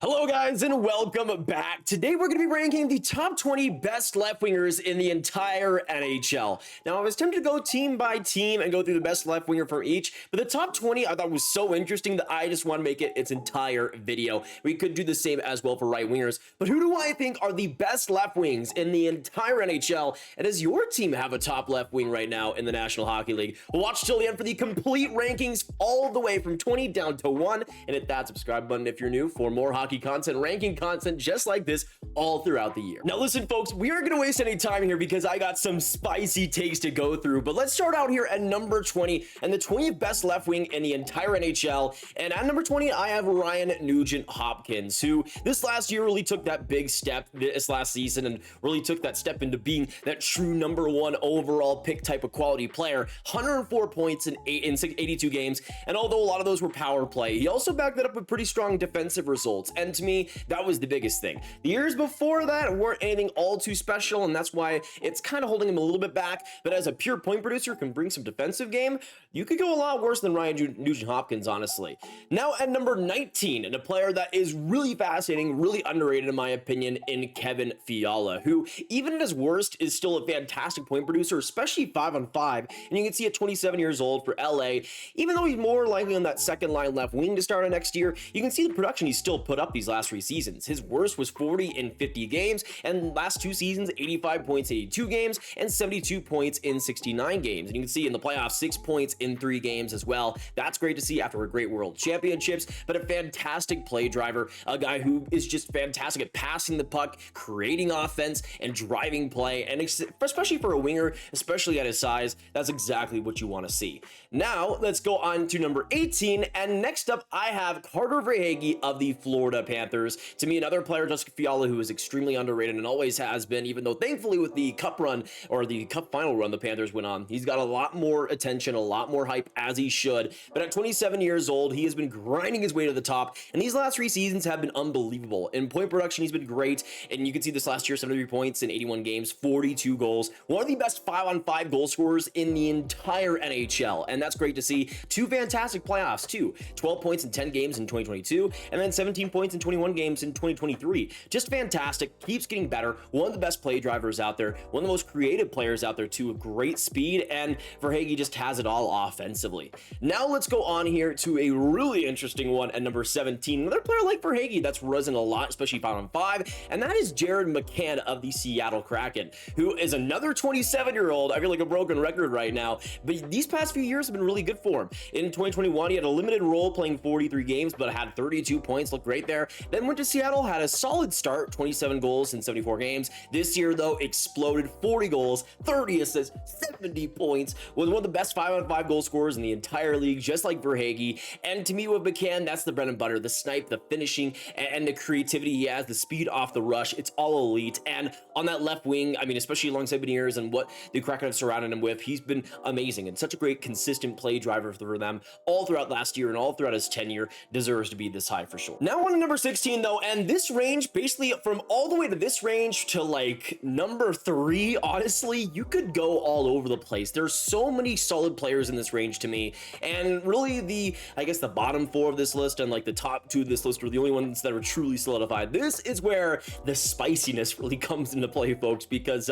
Hello guys and welcome back. Today we're going to be ranking the top 20 best left wingers in the entire NHL. Now I was tempted to go team by team and go through the best left winger from each, but the top 20 I thought was so interesting that I just want to make it its entire video. We could do the same as well for right wingers, but who do I think are the best left wings in the entire NHL? And does your team have a top left wing right now in the National Hockey League? Watch till the end for the complete rankings all the way from 20 down to 1 and hit that subscribe button if you're new for more hockey content, ranking content just like this all throughout the year. Now listen folks, we aren't going to waste any time here because I got some spicy takes to go through, but let's start out here at number 20 and the 20th best left wing in the entire NHL. And at number 20 I have Ryan Nugent-Hopkins, who this last year really took that big step this last season and really took that step into being that true number one overall pick type of quality player. 104 points in 82 games, and although a lot of those were power play, he also backed that up with pretty strong defensive results, and to me that was the biggest thing. The years before that weren't anything all too special, and that's why it's kind of holding him a little bit back, but as a pure point producer can bring some defensive game, you could go a lot worse than Ryan Nugent-Hopkins, honestly. Now at number 19, and a player that is really fascinating, really underrated in my opinion, in Kevin Fiala, who even at his worst is still a fantastic point producer, especially 5-on-5, and you can see at 27 years old for LA, even though he's more likely on that second line left wing to start next year, you can see the production he's still put up these last 3 seasons. His worst was 40 in 50 games, and last 2 seasons 85 points in 82 games and 72 points in 69 games, and you can see in the playoffs 6 points in 3 games as well. That's great to see after a great World Championships, but a fantastic play driver, a guy who is just fantastic at passing the puck, creating offense, and driving play, and especially for a winger, especially at his size, that's exactly what you want to see. Now let's go on to number 18, and next up I have Carter Verhaeghe of the Florida Panthers. To me, another player, Jessica Fiala, who is extremely underrated and always has been, even though thankfully with the cup run or the cup final run the Panthers went on, he's got a lot more attention, a lot more hype, as he should. But at 27 years old, he has been grinding his way to the top, and these last 3 seasons have been unbelievable. In point production, he's been great, and you can see this last year, 73 points in 81 games, 42 goals, one of the best 5-on-5 goal scorers in the entire NHL, and that's great to see. 2 fantastic playoffs too, 12 points in 10 games in 2022, and then 17 points in 21 games in 2023. Just fantastic, keeps getting better, one of the best play drivers out there, one of the most creative players out there too, with great speed, and Verhaeghe just has it all offensively. Now let's go on here to a really interesting one at number 17, another player like Verhaeghe that's risen a lot, especially 5-on-5, and that is Jared McCann of the Seattle Kraken, who is another 27-year-old. I feel like a broken record right now, but these past few years have been really good for him. In 2021, he had a limited role playing 43 games, but had 32 points, looked great there. Then went to Seattle, had a solid start, 27 goals in 74 games. This year, though, exploded, 40 goals, 30 assists, 70 points, was one of the best 5-on-5 goal scorers in the entire league, just like Verhaeghe. And to me, with McCann, that's the bread and butter, the snipe, the finishing, and the creativity he has, the speed off the rush. It's all elite. And on that left wing, I mean, especially alongside Beniers and what the Kraken have surrounded him with, he's been amazing and such a great consistent play driver for them all throughout last year and all throughout his tenure. Deserves to be this high for sure. Now on to number 16 though, and this range, basically from all the way to this range to like number 3, honestly, you could go all over the place. There's so many solid players in this range to me, and really I guess the bottom 4 of this list and like the top 2 of this list are the only ones that are truly solidified. This is where the spiciness really comes into play, folks, because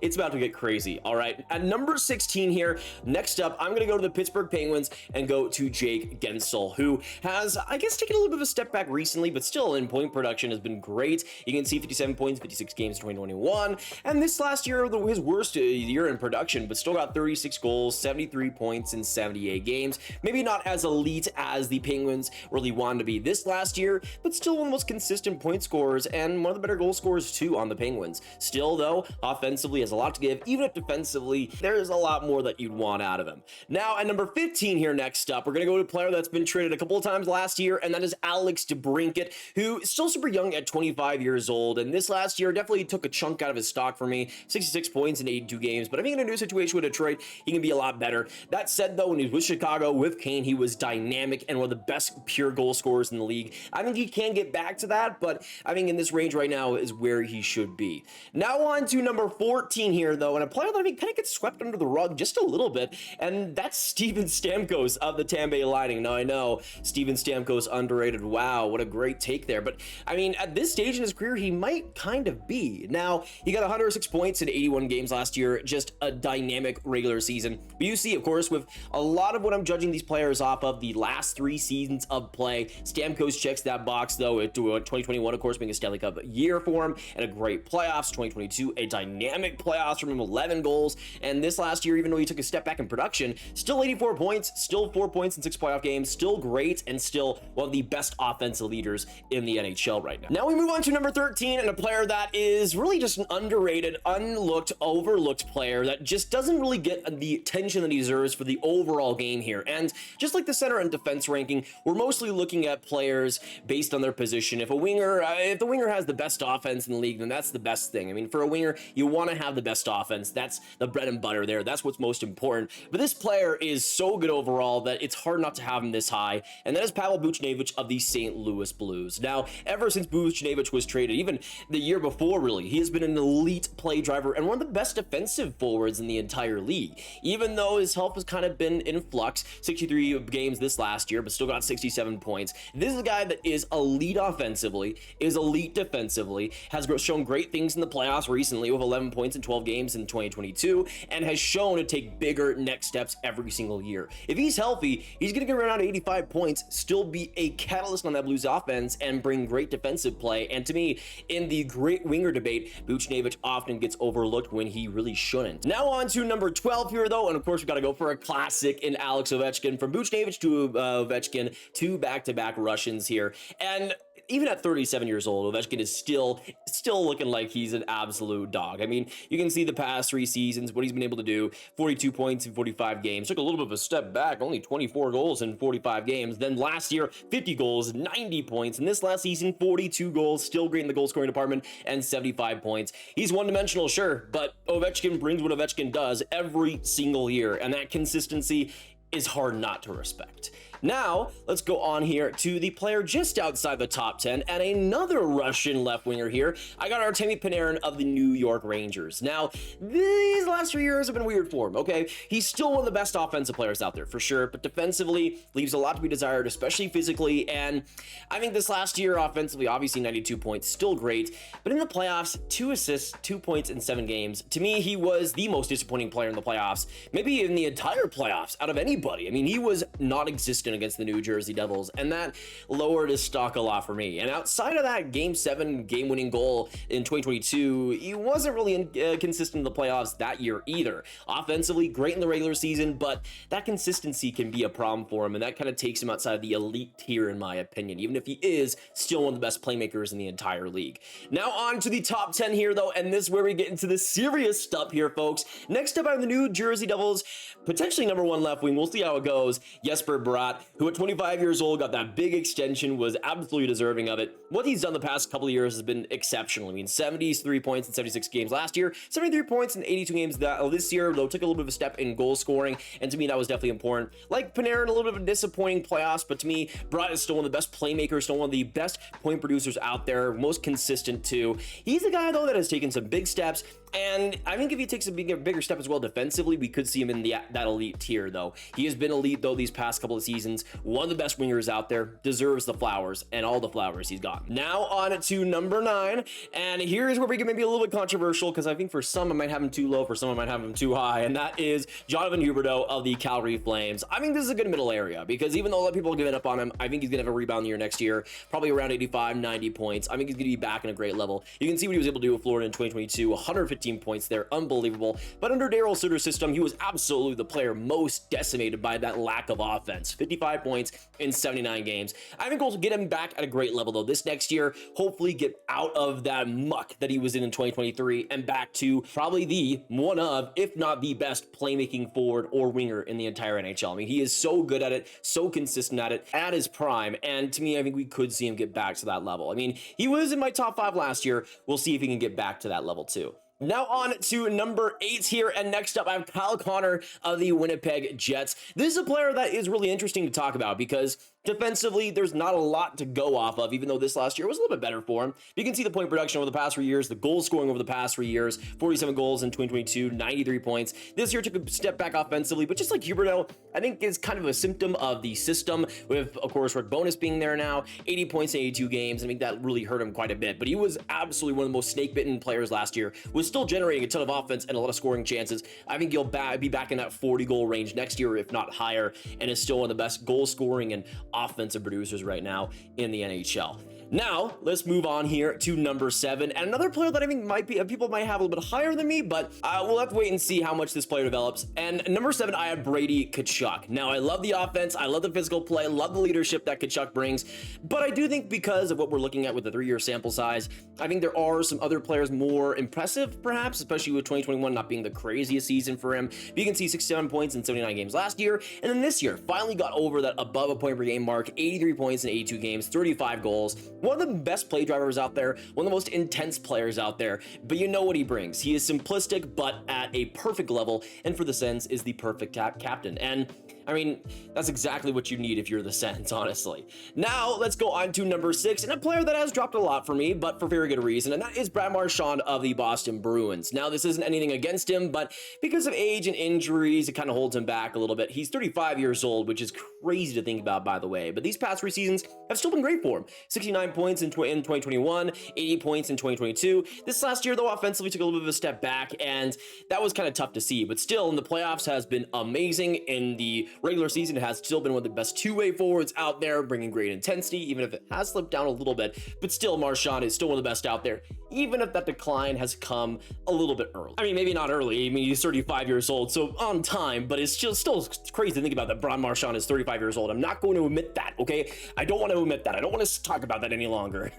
it's about to get crazy. All right, at number 16 here, next up, I'm gonna go to the Pittsburgh Penguins and go to Jake Guentzel, who has, I guess, taken a little bit of a step back recently, but still in point production has been great. You can see 57 points, 56 games in 2021, and this last year, his worst year in production, but still got 36 goals, 73 points in 78 games. Maybe not as elite as the Penguins really wanted to be this last year, but still one of the most consistent point scorers and one of the better goal scorers too on the Penguins. Still though, offensively has a lot to give, even if defensively, there's a lot more that you'd want out of him. Now at number 15 here, next up, we're gonna go to a player that's been traded a couple of times last year, and that is Alex DeBrincat, who is still super young at 25 years old, and this last year definitely took a chunk out of his stock for me. 66 points in 82 games, but I think in a new situation with Detroit, he can be a lot better. That said though, when he was with Chicago, with Kane, he was dynamic and one of the best pure goal scorers in the league. I think he can get back to that, but I think in this range right now is where he should be. Now on to number 14 here though, and a player that I think kind of gets swept under the rug just a little bit, and that's Steven Stamkos of the Tampa Bay Lightning. Now I know Steven Stamkos underrated. Wow, what a great take take there. But I mean, at this stage in his career, he might kind of be. Now, he got 106 points in 81 games last year, just a dynamic regular season. But you see, of course, with a lot of what I'm judging these players off of the last 3 seasons of play, Stamkos checks that box, though, to 2021, of course, being a Stanley Cup year for him, and a great playoffs. 2022, a dynamic playoffs from him, 11 goals. And this last year, even though he took a step back in production, still 84 points, still 4 points in 6 playoff games, still great, and still one of the best offensive leaders in the NHL right now. Now we move on to number 13, and a player that is really just an underrated, unlooked, overlooked player that just doesn't really get the attention that he deserves for the overall game here. And just like the center and defense ranking, we're mostly looking at players based on their position. If the winger has the best offense in the league, then that's the best thing. I mean, for a winger, you want to have the best offense. That's the bread and butter there. That's what's most important. But this player is so good overall that it's hard not to have him this high, and that is Pavel Buchnevich of the St. Louis Blues. Now, ever since Buchnevich was traded, even the year before, really, he has been an elite play driver and one of the best defensive forwards in the entire league. Even though his health has kind of been in flux, 63 games this last year, but still got 67 points. This is a guy that is elite offensively, is elite defensively, has shown great things in the playoffs recently with 11 points in 12 games in 2022, and has shown to take bigger next steps every single year. If he's healthy, he's going to get around 85 points, still be a catalyst on that Blues offense, and bring great defensive play. And to me, in the great winger debate, Buchnevich often gets overlooked when he really shouldn't. Now on to number 12 here, though, and of course we got to go for a classic in Alex Ovechkin. From Buchnevich to Ovechkin, 2 back-to-back Russians here. And even at 37 years old, Ovechkin is still looking like he's an absolute dog. I mean, you can see the past 3 seasons, what he's been able to do, 42 points in 45 games. Took a little bit of a step back, only 24 goals in 45 games. Then last year, 50 goals, 90 points. And this last season, 42 goals, still great in the goal scoring department, and 75 points. He's one-dimensional, sure, but Ovechkin brings what Ovechkin does every single year, and that consistency is hard not to respect. Now, let's go on here to the player just outside the top 10, and another Russian left winger here. I got Artemi Panarin of the New York Rangers. Now, these last 3 years have been weird for him, okay? He's still one of the best offensive players out there, for sure, but defensively, leaves a lot to be desired, especially physically, and I think this last year, offensively, obviously 92 points, still great, but in the playoffs, 2 assists, 2 points in 7 games. To me, he was the most disappointing player in the playoffs, maybe in the entire playoffs, out of anybody. I mean, he was non-existent against the New Jersey Devils, and that lowered his stock a lot for me. And outside of that Game 7 game-winning goal in 2022, he wasn't really consistent in the playoffs that year either. Offensively, great in the regular season, but that consistency can be a problem for him, and that kind of takes him outside the elite tier, in my opinion, even if he is still one of the best playmakers in the entire league. Now on to the top 10 here, though, and this is where we get into the serious stuff here, folks. Next up are the New Jersey Devils, potentially number 1 left wing. We'll see how it goes. Jesper Bratt, who at 25 years old got that big extension, was absolutely deserving of it. What he's done the past couple of years has been exceptional. I mean, 73 points in 76 games last year, 73 points in 82 games this year, though took a little bit of a step in goal scoring, and to me that was definitely important. Like Panarin, a little bit of a disappointing playoffs, but to me, Bratt is still one of the best playmakers, still one of the best point producers out there, most consistent too. He's a guy, though, that has taken some big steps, and I think if he takes a bigger step as well defensively, we could see him in that elite tier, though. He has been elite, though, these past couple of seasons. One of the best wingers out there, deserves the flowers, and all the flowers he's got. Now on to number 9, and here's where we get maybe a little bit controversial, because I think for some I might have him too low, for some I might have him too high, and that is Jonathan Huberdeau of the Calgary Flames. I think this is a good middle area, because even though a lot of people are giving up on him, I think he's going to have a rebound year next year, probably around 85, 90 points. I think he's going to be back in a great level. You can see what he was able to do with Florida in 2022, 115 points there, unbelievable. But under Darryl Sutter's system, he was absolutely the player most decimated by that lack of offense. 55 points in 79 games. I think we'll get him back at a great level, though, this next year. Hopefully get out of that muck that he was in 2023 and back to probably the one of, if not the best playmaking forward or winger in the entire NHL. I mean, he is so good at it, so consistent at it, at his prime, and to me, I think we could see him get back to that level. I mean, he was in my top 5 last year. We'll see if he can get back to that level too. Now on to number 8 here, and next up I have Kyle Connor of the Winnipeg Jets. This is a player that is really interesting to talk about because Defensively, there's not a lot to go off of, even though this last year was a little bit better for him. You can see the point production over the past 3 years, the goal scoring over the past 3 years, 47 goals in 2022, 93 points. This year took a step back offensively, but just like Huberdeau, I think is kind of a symptom of the system with, of course, Rick Bonus being there now, 80 points in 82 games. I think that really hurt him quite a bit, but he was absolutely one of the most snake-bitten players last year, was still generating a ton of offense and a lot of scoring chances. I think he'll be back in that 40-goal range next year, if not higher, and is still one of the best goal-scoring and offensive producers right now in the NHL. Now, let's move on here to number 7, and another player that I think might be, people might have a little bit higher than me, but we'll have to wait and see how much this player develops. And number 7, I have Brady Tkachuk. Now, I love the offense, I love the physical play, love the leadership that Tkachuk brings, but I do think because of what we're looking at with the 3-year sample size, I think there are some other players more impressive, perhaps, especially with 2021 not being the craziest season for him. But you can see 67 points in 79 games last year, and then this year finally got over that above a point per game mark, 83 points in 82 games, 35 goals. One of the best play drivers out there, one of the most intense players out there, but you know what he brings. He is simplistic, but at a perfect level, and for the Sens is the perfect captain. And I mean, that's exactly what you need if you're the Sens, honestly. Now, let's go on to number 6, and a player that has dropped a lot for me, but for very good reason, and that is Brad Marchand of the Boston Bruins. Now, this isn't anything against him, but because of age and injuries, it kind of holds him back a little bit. He's 35 years old, which is crazy to think about, by the way, but these past 3 seasons have still been great for him. 69 points in 2021, 80 points in 2022. This last year, though, offensively took a little bit of a step back, and that was kind of tough to see, but still, in the playoffs has been amazing. In the regular season, it has still been one of the best two-way forwards out there, bringing great intensity, even if it has slipped down a little bit. But still, Marchand is still one of the best out there, even if that decline has come a little bit early. I mean, maybe not early. I mean, he's 35 years old, so on time, but it's still crazy to think about that Brad Marchand is 35 years old. I'm not going to admit that, okay? I don't want to admit that. I don't want to talk about that any longer.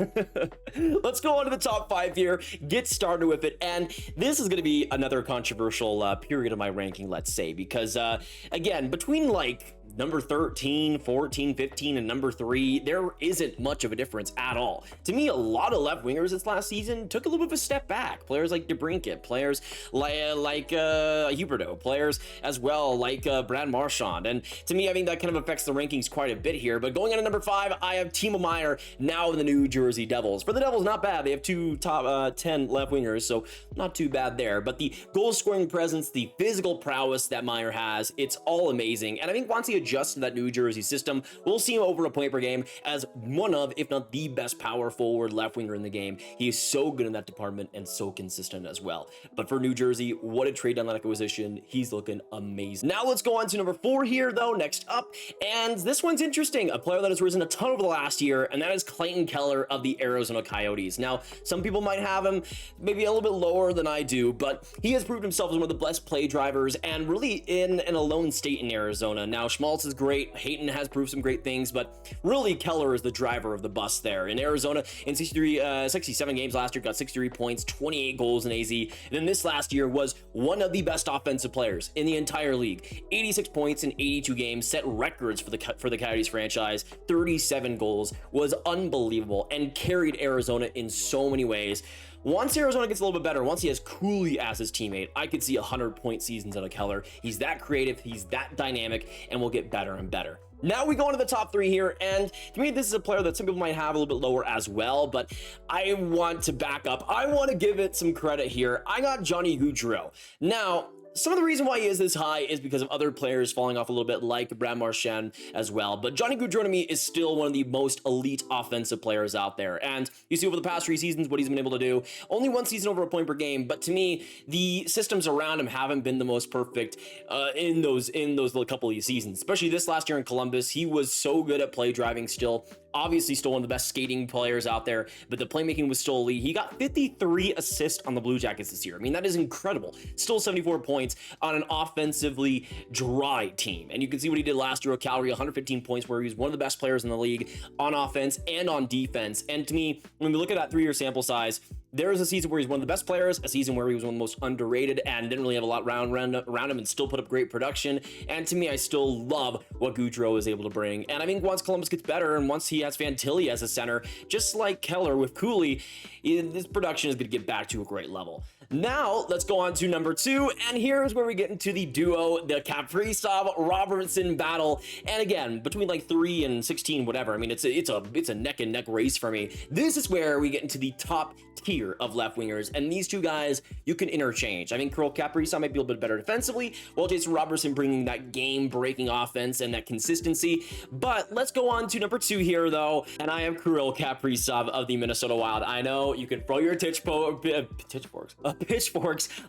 Let's go on to the top 5 here, get started with it, and this is going to be another controversial period of my ranking, let's say, because, again, between, like, number 13, 14, 15, and number 3, there isn't much of a difference at all. To me, a lot of left wingers this last season took a little bit of a step back. Players like DeBrincat, players like Huberdeau, players as well like Brad Marchand. And to me, I think that kind of affects the rankings quite a bit here. But going on to number 5, I have Timo Meier, now in the New Jersey Devils. For the Devils, not bad. They have 2 top 10 left wingers, so not too bad there. But the goal scoring presence, the physical prowess that Meier has, it's all amazing. And I think once he adjust to that New Jersey system, we'll see him over a point per game as one of, if not the best power forward left winger in the game. He is so good in that department and so consistent as well. But for New Jersey, what a trade on that acquisition. He's looking amazing. Now let's go on to number 4 here, though, next up. And this one's interesting. A player that has risen a ton over the last year, and that is Clayton Keller of the Arizona Coyotes. Now, some people might have him maybe a little bit lower than I do, but he has proved himself as one of the best play drivers and really in an alone state in Arizona. Now, Schmaltz is great. Hayton has proved some great things, but really Keller is the driver of the bus there. In Arizona, in 67 games last year, got 63 points, 28 goals in AZ. And then this last year was one of the best offensive players in the entire league. 86 points in 82 games, set records for the Coyotes franchise. 37 goals, was unbelievable and carried Arizona in so many ways. Once Arizona gets a little bit better, once he has Cooley as his teammate, I could see 100-point seasons out of Keller. He's that creative, he's that dynamic, and will get better and better. Now we go into the top 3 here, and to me, this is a player that some people might have a little bit lower as well, but I want to back up. I want to give it some credit here. I got Johnny Gaudreau. Now, some of the reason why he is this high is because of other players falling off a little bit, like Brad Marchand as well. But Johnny Gaudreau to me is still one of the most elite offensive players out there. And you see over the past 3 seasons what he's been able to do. Only 1 season over a point per game, but to me, the systems around him haven't been the most perfect in those couple of seasons. Especially this last year in Columbus, he was so good at play driving still. Obviously still one of the best skating players out there, but the playmaking was still elite. He got 53 assists on the Blue Jackets this year. I mean, that is incredible. Still 74 points on an offensively dry team. And you can see what he did last year at Calgary, 115 points, where he was one of the best players in the league on offense and on defense. And to me, when we look at that 3-year sample size, there is a season where he's one of the best players, a season where he was one of the most underrated and didn't really have a lot around him and still put up great production. And to me, I still love what Gaudreau is able to bring. And I think once Columbus gets better and once he has Fantilli as a center, just like Keller with Cooley, this production is going to get back to a great level. Now, let's go on to number 2, and here's where we get into the duo, the Kaprizov-Robertson battle. And again, between like 3 and 16, whatever, I mean, it's a neck-and-neck race for me. This is where we get into the top tier of left wingers, and these two guys you can interchange. I mean, Kirill Kaprizov might be a little bit better defensively, while Jason Robertson bringing that game-breaking offense and that consistency. But let's go on to number 2 here, though, and I have Kirill Kaprizov of the Minnesota Wild. I know you can throw your pitchforks.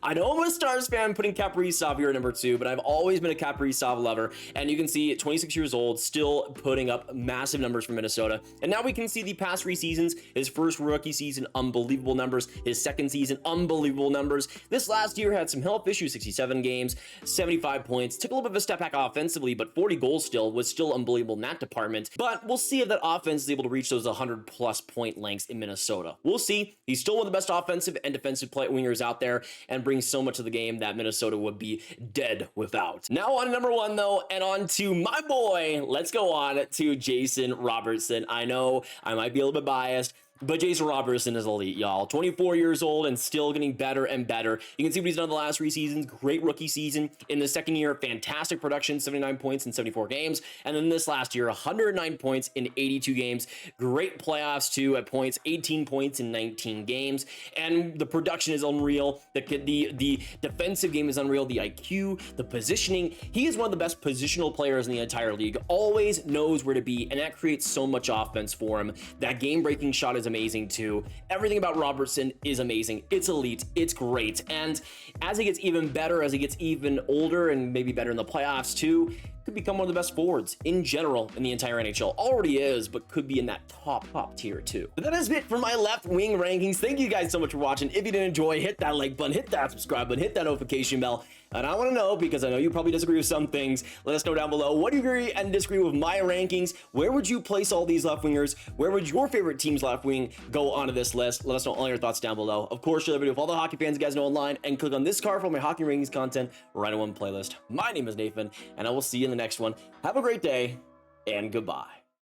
I know I'm a Stars fan putting Kaprizov here at number 2, but I've always been a Kaprizov lover, and you can see at 26 years old, still putting up massive numbers for Minnesota. And now we can see the past 3 seasons, his first rookie season, unbelievable numbers, his second season, unbelievable numbers. This last year had some health issues, 67 games, 75 points, took a little bit of a step back offensively, but 40 goals still was still unbelievable in that department. But we'll see if that offense is able to reach those 100+ point lengths in Minnesota. We'll see. He's still one of the best offensive and defensive play wingers out there, and brings so much to the game that Minnesota would be dead without. Now on to number 1, though, and on to my boy. Let's go on to Jason Robertson. I know I might be a little bit biased, but Jason Robertson is elite, y'all. 24 years old and still getting better and better. You can see what he's done the last 3 seasons. Great rookie season. In the second year, fantastic production, 79 points in 74 games. And then this last year, 109 points in 82 games. Great playoffs, too, at points, 18 points in 19 games. And the production is unreal. The defensive game is unreal. The IQ, the positioning. He is one of the best positional players in the entire league. Always knows where to be, and that creates so much offense for him. That game-breaking shot is amazing too. Everything about Robertson is amazing. It's elite. It's great. And as he gets even better, as he gets even older, and maybe better in the playoffs too, could become one of the best forwards in general in the entire NHL. Already is, but could be in that top tier too. But that is it for my left wing rankings. Thank you guys so much for watching. If you did enjoy, hit that like button, hit that subscribe button, hit that notification bell. And I want to know, because I know you probably disagree with some things, let us know down below. What do you agree and disagree with my rankings? Where would you place all these left wingers? Where would your favorite team's left wing go onto this list? Let us know all your thoughts down below. Of course, share the video with all the hockey fans you guys know online, and click on this card for all my hockey rankings content right in one playlist. My name is Nathan, and I will see you in the next one. Have a great day, and goodbye.